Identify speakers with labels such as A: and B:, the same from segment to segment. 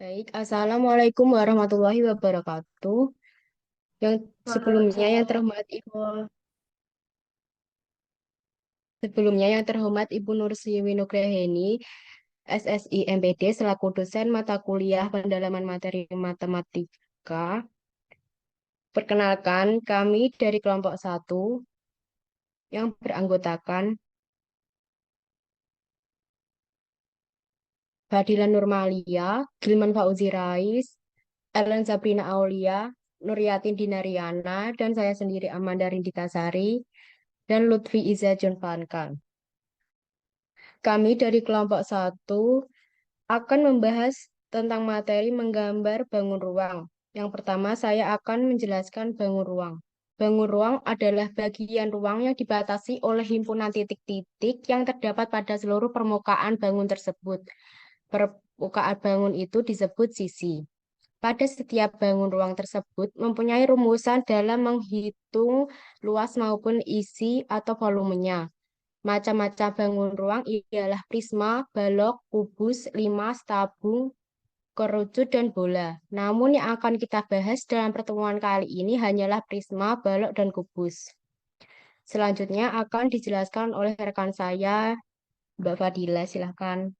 A: Baik, Assalamualaikum warahmatullahi wabarakatuh. Yang
B: Waalaikumsalam.
A: sebelumnya yang terhormat Ibu Nursiwi Nugraheni, SSI MPD selaku dosen mata kuliah pendalaman materi matematika. Perkenalkan, kami dari kelompok satu yang beranggotakan Fadila Nurmalia, Gilman Fauzi Rais, Ellen Sabrina Aulia, Nuryatin Dinariana, dan saya sendiri Amanda Rinditasari, dan Lutfi Iza Junfankan. Kami dari kelompok satu akan membahas tentang materi menggambar bangun ruang. Yang pertama, saya akan menjelaskan bangun ruang. Bangun ruang adalah bagian ruang yang dibatasi oleh himpunan titik-titik yang terdapat pada seluruh permukaan bangun tersebut. Permukaan bangun itu disebut sisi. Pada setiap bangun ruang tersebut mempunyai rumusan dalam menghitung luas maupun isi atau volumenya. Macam-macam bangun ruang ialah prisma, balok, kubus, limas, tabung, kerucut, dan bola. Namun yang akan kita bahas dalam pertemuan kali ini hanyalah prisma, balok, dan kubus. Selanjutnya akan dijelaskan oleh rekan saya, Mbak Fadila. Silahkan.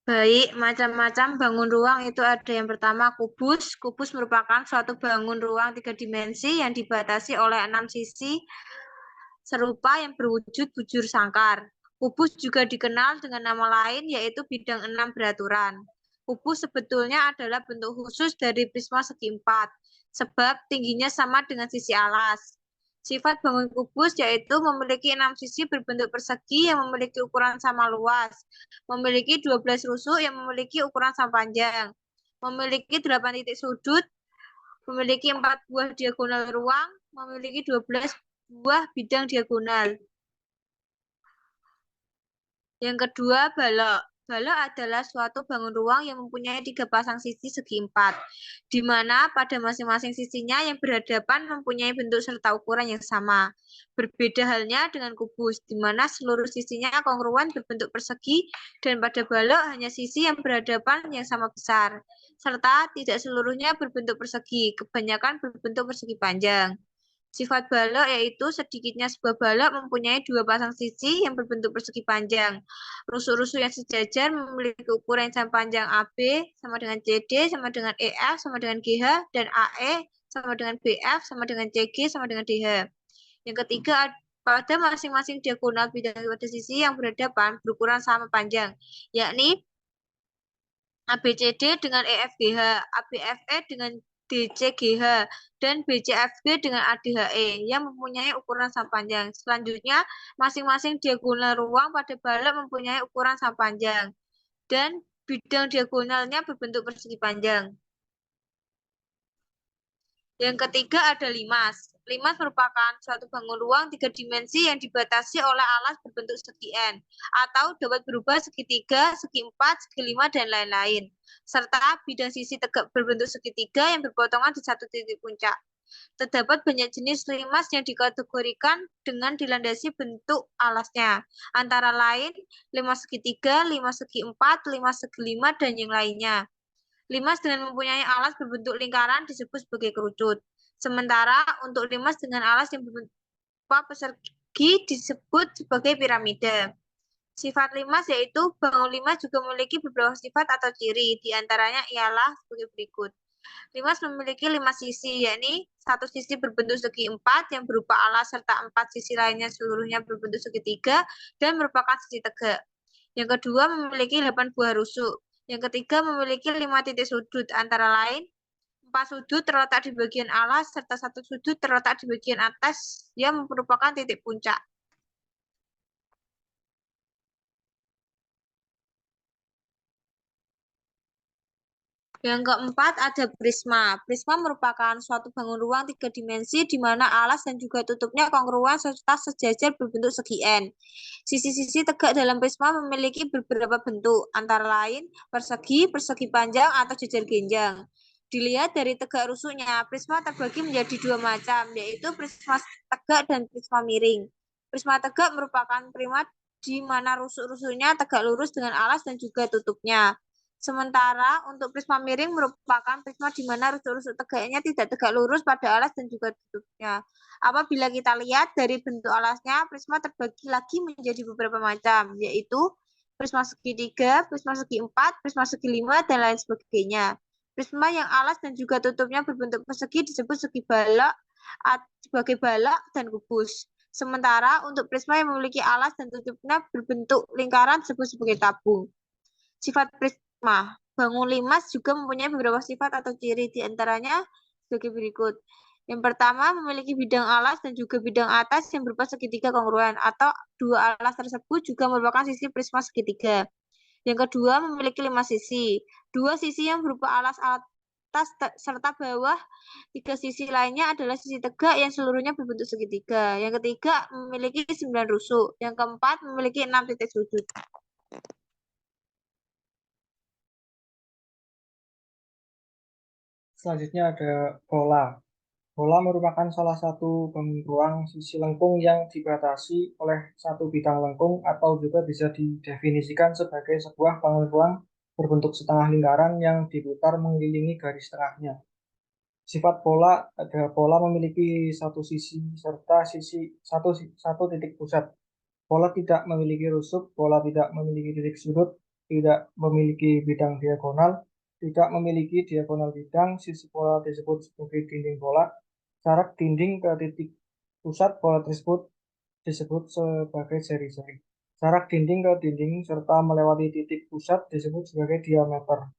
B: Baik, macam-macam bangun ruang itu ada yang pertama kubus. Kubus merupakan suatu bangun ruang tiga dimensi yang dibatasi oleh enam sisi serupa yang berwujud bujur sangkar. Kubus juga dikenal dengan nama lain yaitu bidang enam beraturan. Kubus sebetulnya adalah bentuk khusus dari prisma segi empat, sebab tingginya sama dengan sisi alas. Sifat bangun kubus yaitu memiliki enam sisi berbentuk persegi yang memiliki ukuran sama luas, memiliki 12 rusuk yang memiliki ukuran sama panjang, memiliki 8 titik sudut, memiliki 4 buah diagonal ruang, memiliki 12 buah bidang diagonal. Yang kedua, balok. Balok adalah suatu bangun ruang yang mempunyai tiga pasang sisi segi empat, di mana pada masing-masing sisinya yang berhadapan mempunyai bentuk serta ukuran yang sama. Berbeda halnya dengan kubus, di mana seluruh sisinya kongruan berbentuk persegi, dan pada balok hanya sisi yang berhadapan yang sama besar, serta tidak seluruhnya berbentuk persegi, kebanyakan berbentuk persegi panjang. Sifat balok yaitu sedikitnya sebuah balok mempunyai dua pasang sisi yang berbentuk persegi panjang. Rusuk-rusuk yang sejajar memiliki ukuran yang sama panjang AB sama dengan CD sama dengan EF sama dengan GH dan AE sama dengan BF sama dengan CG sama dengan DH. Yang ketiga, pada masing-masing diagonal bidang pada sisi yang berhadapan berukuran sama panjang, yakni ABCD dengan EFGH, ABFE dengan DCGH, dan BCFG dengan ADHE yang mempunyai ukuran sama panjang. Selanjutnya, masing-masing diagonal ruang pada balok mempunyai ukuran sama panjang dan bidang diagonalnya berbentuk persegi panjang. Yang ketiga ada limas. Limas merupakan suatu bangun ruang tiga dimensi yang dibatasi oleh alas berbentuk segi N atau dapat berubah segitiga, segi empat, segi lima, dan lain-lain. Serta bidang sisi tegak berbentuk segitiga yang berpotongan di satu titik puncak. Terdapat banyak jenis limas yang dikategorikan dengan dilandasi bentuk alasnya. Antara lain limas segitiga, limas segi empat, limas segi lima, dan yang lainnya. Limas dengan mempunyai alas berbentuk lingkaran disebut sebagai kerucut. Sementara untuk limas dengan alas yang berbentuk persegi disebut sebagai piramida. Sifat limas yaitu bangun limas juga memiliki beberapa sifat atau ciri. Di antaranya ialah sebagai berikut. Limas memiliki 5 sisi, yakni satu sisi berbentuk segi empat yang berupa alas serta 4 sisi lainnya seluruhnya berbentuk segitiga dan merupakan sisi tegak. Yang kedua memiliki 8 buah rusuk. Yang ketiga memiliki 5 titik sudut, antara lain 4 sudut terletak di bagian alas serta 1 sudut terletak di bagian atas yang merupakan titik puncak. Yang keempat ada prisma. Prisma merupakan suatu bangun ruang tiga dimensi di mana alas dan juga tutupnya kongruan serta sejajar berbentuk segi N. Sisi-sisi tegak dalam prisma memiliki beberapa bentuk, antara lain persegi, persegi panjang, atau jejer genjang. Dilihat dari tegak rusuknya, prisma terbagi menjadi dua macam, yaitu prisma tegak dan prisma miring. Prisma tegak merupakan prisma di mana rusuk-rusuknya tegak lurus dengan alas dan juga tutupnya. Sementara untuk prisma miring merupakan prisma di mana rusuk-rusuk tegaknya tidak tegak lurus pada alas dan juga tutupnya. Apabila kita lihat dari bentuk alasnya, prisma terbagi lagi menjadi beberapa macam, yaitu prisma segitiga, prisma segi empat, prisma segi lima, dan lain sebagainya. Prisma yang alas dan juga tutupnya berbentuk persegi disebut segi balok sebagai balok dan kubus. Sementara untuk prisma yang memiliki alas dan tutupnya berbentuk lingkaran disebut sebagai tabung. Sifat prisma. Bangun limas juga mempunyai beberapa sifat atau ciri, di antaranya sebagai berikut. Yang pertama, memiliki bidang alas dan juga bidang atas yang berupa segitiga kongruen, atau dua alas tersebut juga merupakan sisi prisma segitiga. Yang kedua, memiliki 5 sisi. Dua sisi yang berupa alas atas serta bawah. Tiga sisi lainnya adalah sisi tegak yang seluruhnya berbentuk segitiga. Yang ketiga, memiliki 9 rusuk. Yang keempat, memiliki 6 titik sudut.
C: Selanjutnya ada bola. Bola merupakan salah satu bangun ruang sisi lengkung yang dibatasi oleh satu bidang lengkung atau juga bisa didefinisikan sebagai sebuah bangun ruang berbentuk setengah lingkaran yang diputar mengelilingi garis tengahnya. Sifat bola ada bola memiliki satu sisi serta satu titik pusat. Bola tidak memiliki rusuk, bola tidak memiliki titik sudut, tidak memiliki bidang diagonal, tidak memiliki diagonal bidang. Sisi bola disebut sebagai dinding bola. Jarak dinding ke titik pusat bola tersebut disebut sebagai seri-seri. Jarak dinding ke dinding serta melewati titik pusat disebut sebagai diameter.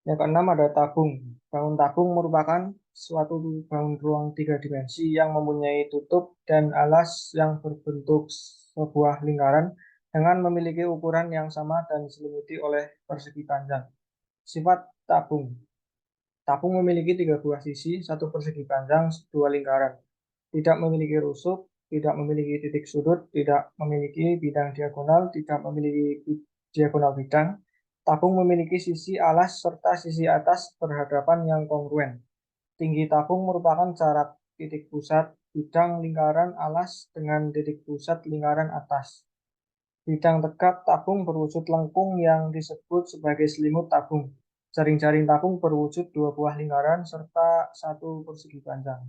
C: Yang keenam ada tabung. Bangun tabung merupakan suatu bangun ruang 3 dimensi yang mempunyai tutup dan alas yang berbentuk sebuah lingkaran dengan memiliki ukuran yang sama dan diselimuti oleh persegi panjang. Sifat tabung. Tabung memiliki 3 buah sisi, satu persegi panjang, 2 lingkaran. Tidak memiliki rusuk, tidak memiliki titik sudut, tidak memiliki bidang diagonal, tidak memiliki diagonal bidang. Tabung memiliki sisi alas serta sisi atas berhadapan yang kongruen. Tinggi tabung merupakan jarak titik pusat bidang lingkaran alas dengan titik pusat lingkaran atas. Bidang tegak tabung berwujud lengkung yang disebut sebagai selimut tabung. Jaring-jaring tabung berwujud 2 buah lingkaran serta 1 persegi panjang.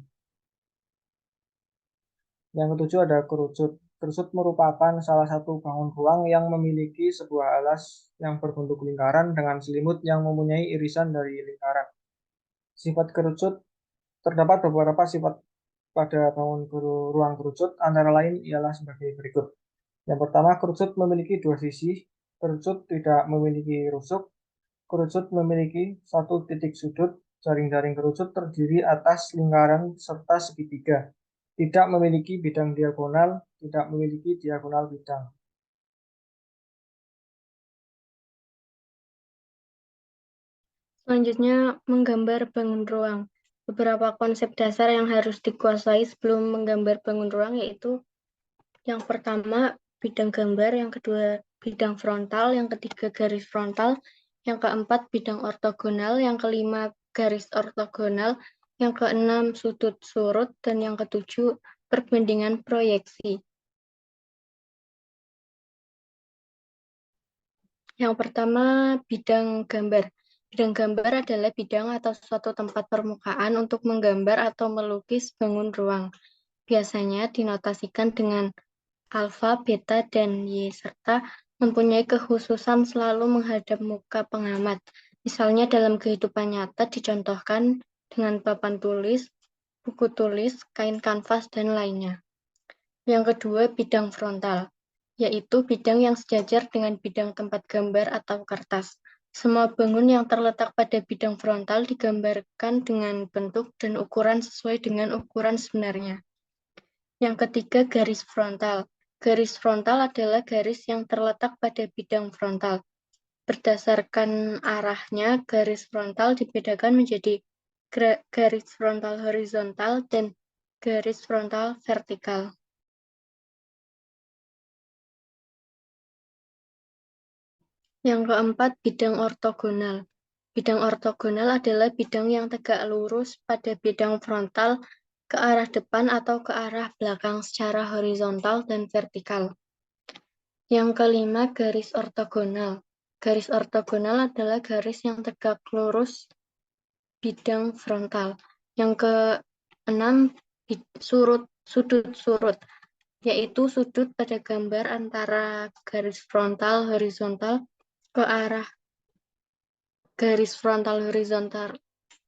C: Yang ketujuh ada kerucut. Kerucut merupakan salah satu bangun ruang yang memiliki sebuah alas yang berbentuk lingkaran dengan selimut yang mempunyai irisan dari lingkaran. Sifat kerucut, terdapat beberapa sifat pada bangun ruang kerucut, antara lain ialah sebagai berikut. Yang pertama, kerucut memiliki 2 sisi, kerucut tidak memiliki rusuk, kerucut memiliki 1 titik sudut, jaring-jaring kerucut terdiri atas lingkaran serta segitiga. Tidak memiliki bidang diagonal, tidak memiliki diagonal bidang.
A: Selanjutnya, menggambar bangun ruang. Beberapa konsep dasar yang harus dikuasai sebelum menggambar bangun ruang yaitu yang pertama, bidang gambar, yang kedua, bidang frontal, yang ketiga, garis frontal, yang keempat, bidang ortogonal, yang kelima, garis ortogonal, yang keenam, sudut surut, dan yang ketujuh, perbandingan proyeksi. Yang pertama, bidang gambar. Bidang gambar adalah bidang atau suatu tempat permukaan untuk menggambar atau melukis bangun ruang. Biasanya dinotasikan dengan alfa, beta, dan y, serta mempunyai kekhususan selalu menghadap muka pengamat. Misalnya dalam kehidupan nyata dicontohkan dengan papan tulis, buku tulis, kain kanvas, dan lainnya. Yang kedua, bidang frontal, yaitu bidang yang sejajar dengan bidang tempat gambar atau kertas. Semua bangun yang terletak pada bidang frontal digambarkan dengan bentuk dan ukuran sesuai dengan ukuran sebenarnya. Yang ketiga, garis frontal. Garis frontal adalah garis yang terletak pada bidang frontal. Berdasarkan arahnya, garis frontal dibedakan menjadi garis frontal horizontal dan garis frontal vertikal. Yang keempat, bidang ortogonal. Bidang ortogonal adalah bidang yang tegak lurus pada bidang frontal ke arah depan atau ke arah belakang secara horizontal dan vertikal. Yang kelima, garis ortogonal.
D: Garis ortogonal adalah garis yang tegak lurus bidang frontal. Yang keenam, sudut surut, yaitu sudut pada gambar antara garis frontal horizontal ke arah garis frontal horizontal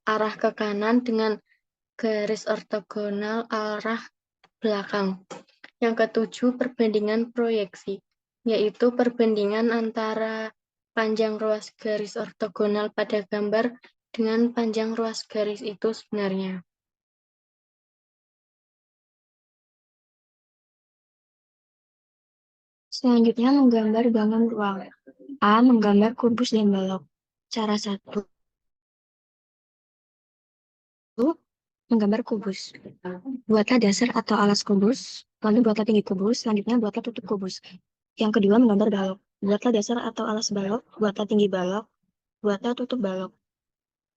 D: arah ke kanan dengan garis ortogonal arah belakang. Yang ketujuh, perbandingan proyeksi, yaitu perbandingan antara panjang ruas garis ortogonal pada gambar dengan panjang ruas garis itu sebenarnya. Selanjutnya menggambar bangun ruang. A. Menggambar kubus dan balok. Cara 1. Menggambar kubus. Buatlah dasar atau alas kubus, lalu buatlah tinggi kubus, selanjutnya buatlah tutup kubus. Yang kedua, menggambar balok. Buatlah dasar atau alas balok, buatlah tinggi balok, buatlah tutup balok.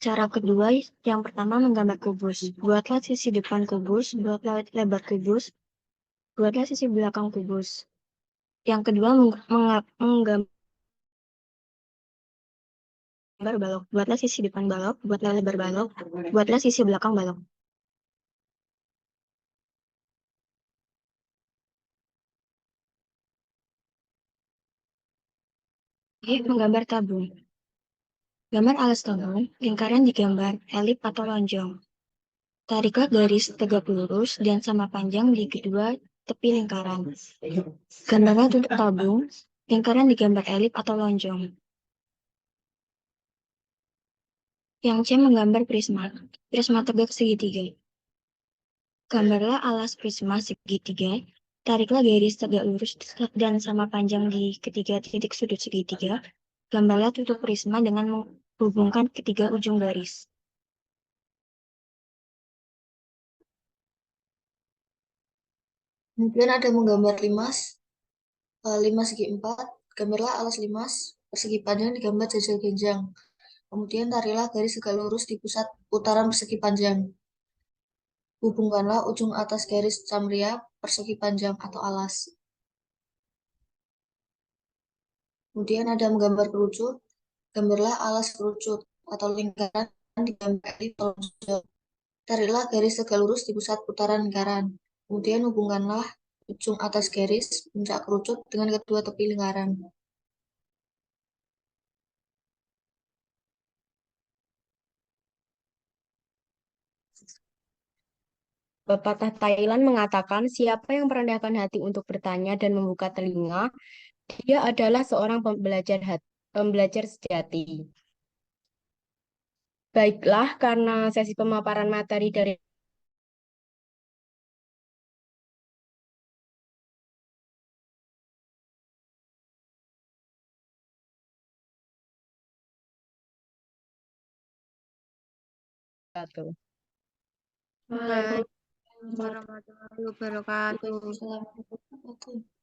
D: Cara kedua, yang pertama menggambar kubus. Buatlah sisi depan kubus, buatlah lebar kubus, buatlah sisi belakang kubus. Yang kedua, menggambar balok. Buatlah sisi depan balok, buatlah lebar balok, buatlah sisi belakang balok. Menggambar tabung. Gambar alas tabung, lingkaran digambar elip atau lonjong. Tariklah garis tegak lurus dan sama panjang di kedua tepi lingkaran. Gambarlah tutup tabung, lingkaran digambar elip atau lonjong. Yang C menggambar prisma. Prisma tegak segitiga. Gambarlah alas prisma segitiga. Tariklah garis tegak lurus dan sama panjang di ketiga titik sudut segitiga. Gambarlah tutup prisma dengan menghubungkan ketiga ujung garis.
E: Kemudian ada menggambar limas, limas segi 4, gambarlah alas limas, persegi panjang digambar jajal genjang. Kemudian tarilah garis tegak lurus di pusat putaran persegi panjang. Hubungkanlah ujung atas garis camria persegi panjang atau alas. Kemudian ada menggambar kerucut, gambarlah alas kerucut atau lingkaran digambar di lonjong. Tarilah garis tegak lurus di pusat putaran lingkaran. Kemudian hubungkanlah ujung atas garis puncak kerucut dengan kedua tepi lingkaran.
A: Pepatah Thailand mengatakan, siapa yang merendahkan hati untuk bertanya dan membuka telinga, dia adalah seorang pembelajar sejati. Baiklah, karena sesi pemaparan materi dari satu.
B: Waalaikumsalam warahmatullahi wabarakatuh.
E: Waalaikumsalam warahmatullahi wabarakatuh.